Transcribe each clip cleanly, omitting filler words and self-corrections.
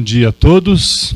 dia a todos.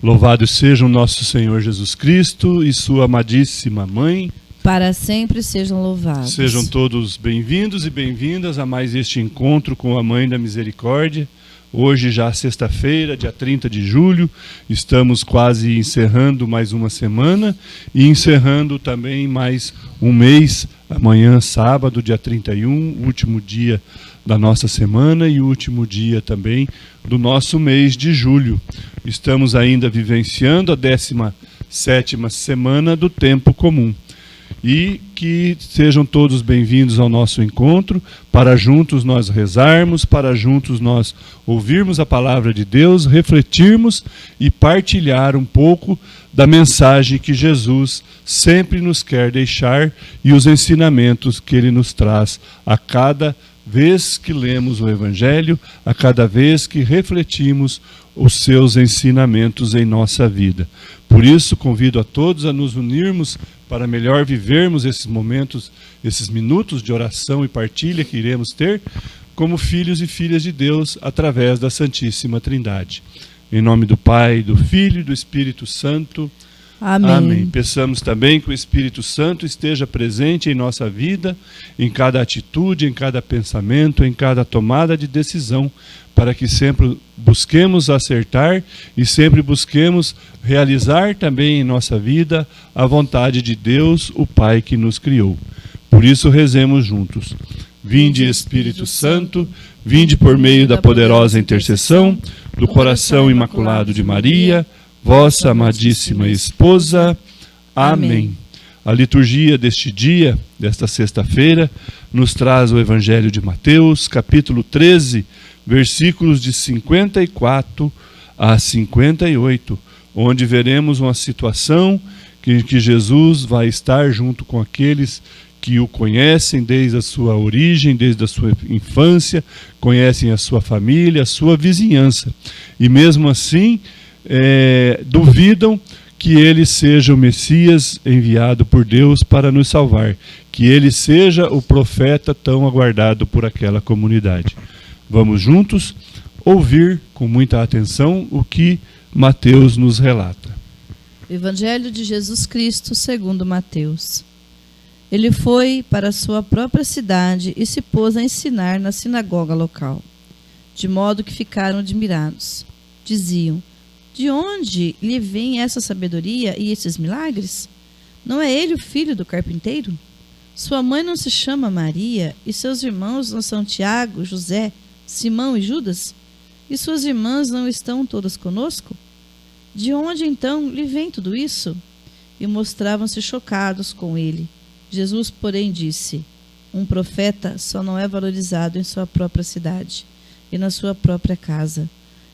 Louvado seja o nosso Senhor Jesus Cristo e sua amadíssima Mãe. Para sempre sejam louvados. Sejam todos bem-vindos e bem-vindas a mais este encontro com a Mãe da Misericórdia. Hoje já sexta-feira, dia 30 de julho, estamos quase encerrando mais uma semana e encerrando também mais um mês. Amanhã, sábado, dia 31, último dia da nossa semana e último dia também do nosso mês de julho. Estamos ainda vivenciando a 17ª semana do tempo comum. E que sejam todos bem-vindos ao nosso encontro, para juntos nós rezarmos, para juntos nós ouvirmos a palavra de Deus, refletirmos e partilhar um pouco da mensagem que Jesus sempre nos quer deixar e os ensinamentos que Ele nos traz a cada vez que lemos o Evangelho, a cada vez que refletimos os seus ensinamentos em nossa vida. Por isso, convido a todos a nos unirmos para melhor vivermos esses momentos, esses minutos de oração e partilha que iremos ter como filhos e filhas de Deus através da Santíssima Trindade. Em nome do Pai, do Filho e do Espírito Santo. Amém. Amém. Peçamos também que o Espírito Santo esteja presente em nossa vida, em cada atitude, em cada pensamento, em cada tomada de decisão, para que sempre busquemos acertar e sempre busquemos realizar também em nossa vida a vontade de Deus, o Pai que nos criou. Por isso rezemos juntos. Vinde, Espírito Santo, vinde por meio da poderosa intercessão do coração imaculado de Maria, vossa amadíssima esposa. Amém. A liturgia deste dia, desta sexta-feira, nos traz o Evangelho de Mateus, capítulo 13, versículos de 54 a 58, onde veremos uma situação que Jesus vai estar junto com aqueles que o conhecem desde a sua origem, desde a sua infância, conhecem a sua família, a sua vizinhança. E mesmo assim, duvidam que ele seja o Messias enviado por Deus para nos salvar, que ele seja o profeta tão aguardado por aquela comunidade. Vamos juntos ouvir com muita atenção o que Mateus nos relata. Evangelho de Jesus Cristo segundo Mateus. Ele foi para sua própria cidade e se pôs a ensinar na sinagoga local, de modo que ficaram admirados. Diziam: de onde lhe vem essa sabedoria e esses milagres? Não é ele o filho do carpinteiro? Sua mãe não se chama Maria e seus irmãos não são Tiago, José, Simão e Judas? E suas irmãs não estão todas conosco? De onde então lhe vem tudo isso? E mostravam-se chocados com ele. Jesus, porém, disse: um profeta só não é valorizado em sua própria cidade e na sua própria casa.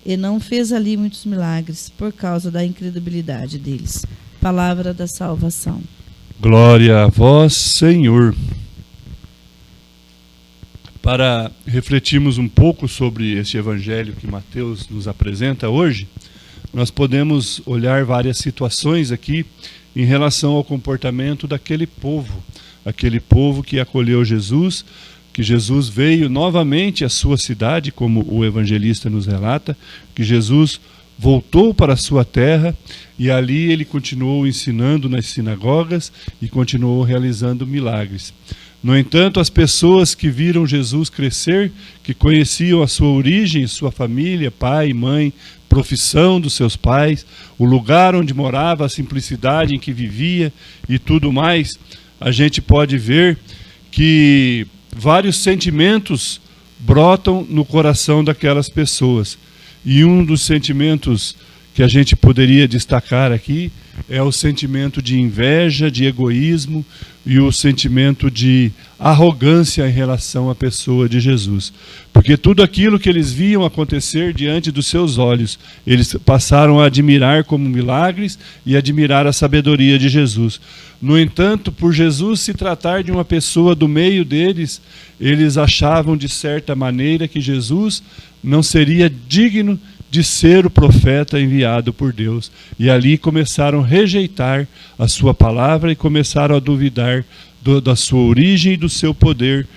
E não fez ali muitos milagres por causa da incredulidade deles. Palavra da salvação. Glória a vós, Senhor. Para refletirmos um pouco sobre este evangelho que Mateus nos apresenta hoje, nós podemos olhar várias situações aqui em relação ao comportamento daquele povo que acolheu Jesus, que Jesus veio novamente à sua cidade, como o evangelista nos relata, que Jesus voltou para a sua terra e ali ele continuou ensinando nas sinagogas e continuou realizando milagres. No entanto, as pessoas que viram Jesus crescer, que conheciam a sua origem, sua família, pai, mãe, profissão dos seus pais, o lugar onde morava, a simplicidade em que vivia e tudo mais, a gente pode ver que vários sentimentos brotam no coração daquelas pessoas. E um dos sentimentos que a gente poderia destacar aqui é o sentimento de inveja, de egoísmo e o sentimento de arrogância em relação à pessoa de Jesus. Porque tudo aquilo que eles viam acontecer diante dos seus olhos, eles passaram a admirar como milagres e admirar a sabedoria de Jesus. No entanto, por Jesus se tratar de uma pessoa do meio deles, eles achavam de certa maneira que Jesus não seria digno de ser o profeta enviado por Deus. E ali começaram a rejeitar a sua palavra e começaram a duvidar da sua origem e do seu poder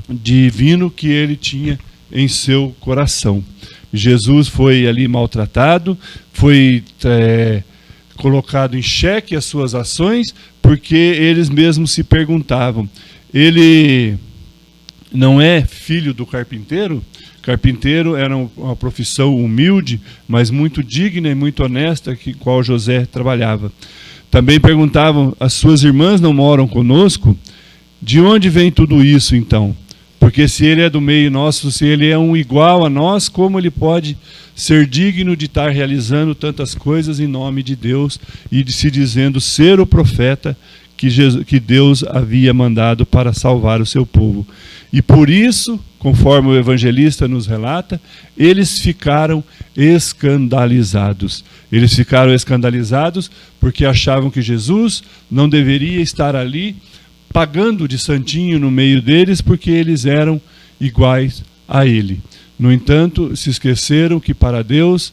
divino que ele tinha em seu coração. Jesus foi ali maltratado, foi colocado em xeque as suas ações, porque eles mesmos se perguntavam: ele não é filho do carpinteiro? Carpinteiro era uma profissão humilde, mas muito digna e muito honesta, que qual José trabalhava. Também perguntavam: as suas irmãs não moram conosco? De onde vem tudo isso, então? Porque se ele é do meio nosso, se ele é um igual a nós, como ele pode ser digno de estar realizando tantas coisas em nome de Deus e de se dizendo ser o profeta que Deus havia mandado para salvar o seu povo? E por isso, conforme o evangelista nos relata, eles ficaram escandalizados. Eles ficaram escandalizados porque achavam que Jesus não deveria estar ali pagando de santinho no meio deles, porque eles eram iguais a ele. No entanto, se esqueceram que para Deus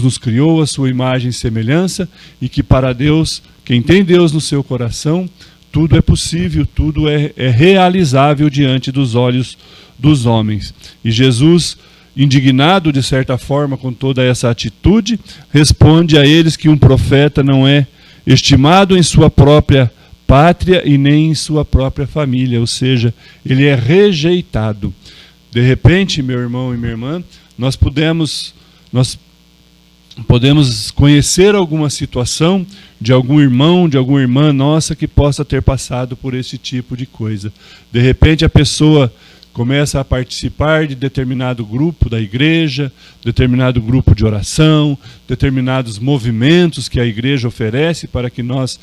nos criou a sua imagem e semelhança, e que para Deus, quem tem Deus no seu coração, tudo é possível, tudo é realizável diante dos olhos dos homens. E Jesus, indignado de certa forma com toda essa atitude, responde a eles que um profeta não é estimado em sua própria pátria e nem em sua própria família, ou seja, ele é rejeitado. De repente, meu irmão e minha irmã, nós podemos conhecer alguma situação de algum irmão, de alguma irmã nossa que possa ter passado por esse tipo de coisa. De repente a pessoa começa a participar de determinado grupo da igreja, determinado grupo de oração, determinados movimentos que a igreja oferece para que nós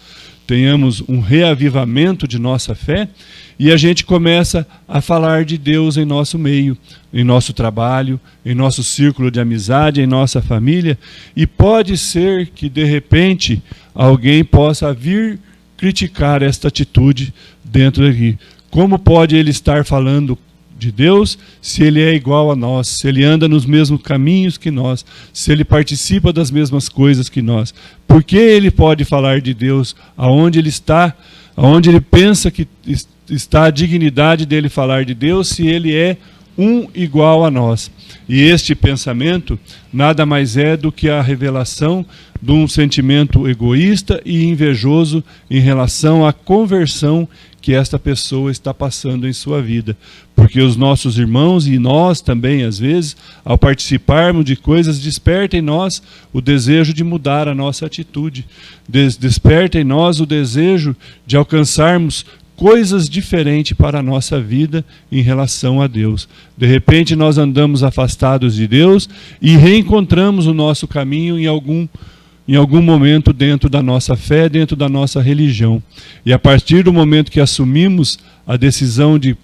tenhamos um reavivamento de nossa fé, e a gente começa a falar de Deus em nosso meio, em nosso trabalho, em nosso círculo de amizade, em nossa família, e pode ser que de repente alguém possa vir criticar esta atitude dentro daqui. Como pode ele estar falando de Deus se ele é igual a nós, se ele anda nos mesmos caminhos que nós, se ele participa das mesmas coisas que nós? Por que ele pode falar de Deus aonde ele está, aonde ele pensa que está a dignidade dele falar de Deus, se ele é um igual a nós? E este pensamento nada mais é do que a revelação de um sentimento egoísta e invejoso em relação à conversão que esta pessoa está passando em sua vida. Porque os nossos irmãos e nós também, às vezes, ao participarmos de coisas, desperta em nós o desejo de mudar a nossa atitude. Desperta em nós o desejo de alcançarmos coisas diferentes para a nossa vida em relação a Deus. De repente nós andamos afastados de Deus e reencontramos o nosso caminho em algum momento dentro da nossa fé, dentro da nossa religião. E a partir do momento que assumimos a decisão de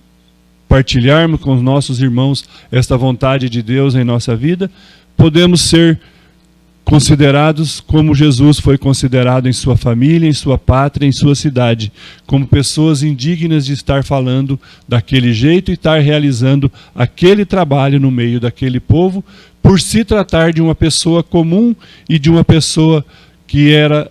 partilharmos com os nossos irmãos esta vontade de Deus em nossa vida, podemos ser considerados como Jesus foi considerado em sua família, em sua pátria, em sua cidade, como pessoas indignas de estar falando daquele jeito e estar realizando aquele trabalho no meio daquele povo, por se tratar de uma pessoa comum e de uma pessoa que era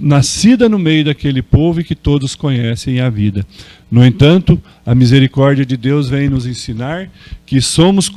nascida no meio daquele povo e que todos conhecem a vida. No entanto, a misericórdia de Deus vem nos ensinar que somos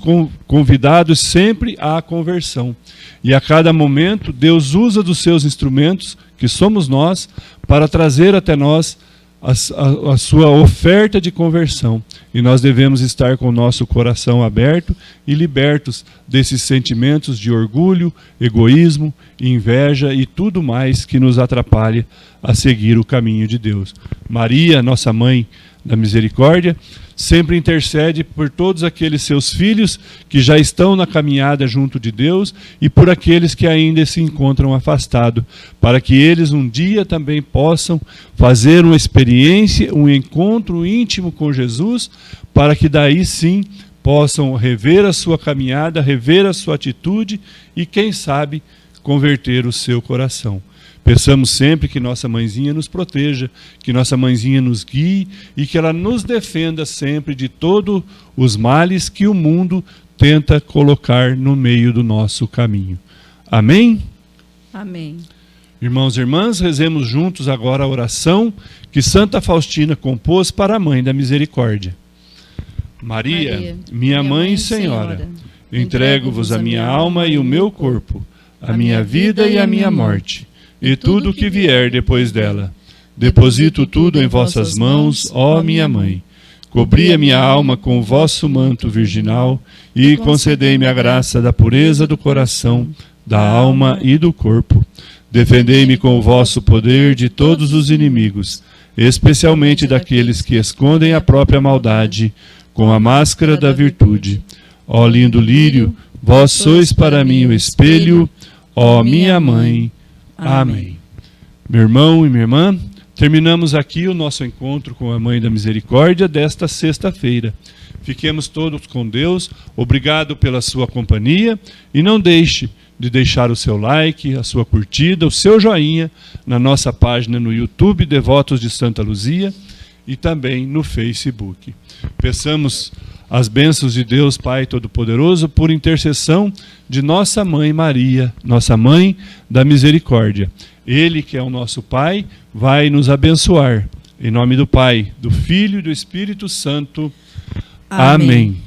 convidados sempre à conversão. E a cada momento, Deus usa dos seus instrumentos, que somos nós, para trazer até nós a sua oferta de conversão. E nós devemos estar com o nosso coração aberto e libertos desses sentimentos de orgulho, egoísmo, inveja e tudo mais que nos atrapalha a seguir o caminho de Deus. Maria, nossa mãe da misericórdia, sempre intercede por todos aqueles seus filhos que já estão na caminhada junto de Deus e por aqueles que ainda se encontram afastados, para que eles um dia também possam fazer uma experiência, um encontro íntimo com Jesus, para que daí sim possam rever a sua caminhada, rever a sua atitude e, quem sabe, converter o seu coração. Peçamos sempre que nossa mãezinha nos proteja, que nossa mãezinha nos guie e que ela nos defenda sempre de todos os males que o mundo tenta colocar no meio do nosso caminho. Amém? Amém. Irmãos e irmãs, rezemos juntos agora a oração que Santa Faustina compôs para a Mãe da Misericórdia. Maria, minha Mãe e Senhora, entrego-vos a minha alma e o meu corpo, a minha vida e a minha morte, e tudo o que vier depois dela. Deposito tudo em vossas mãos, ó minha Mãe. Cobri a minha alma com o vosso manto virginal e concedei-me a graça da pureza do coração, da alma e do corpo. Defendei-me com o vosso poder de todos os inimigos, especialmente daqueles que escondem a própria maldade com a máscara da virtude. Ó lindo lírio, vós sois para mim o espelho, ó minha Mãe. Amém. Meu irmão e minha irmã, terminamos aqui o nosso encontro com a Mãe da Misericórdia desta sexta-feira. Fiquemos todos com Deus, obrigado pela sua companhia e não deixe de deixar o seu like, a sua curtida, o seu joinha na nossa página no YouTube Devotos de Santa Luzia e também no Facebook. Peçamos as bênçãos de Deus Pai Todo-Poderoso por intercessão de nossa Mãe Maria, nossa Mãe da Misericórdia. Ele, que é o nosso Pai, vai nos abençoar. Em nome do Pai, do Filho e do Espírito Santo. Amém.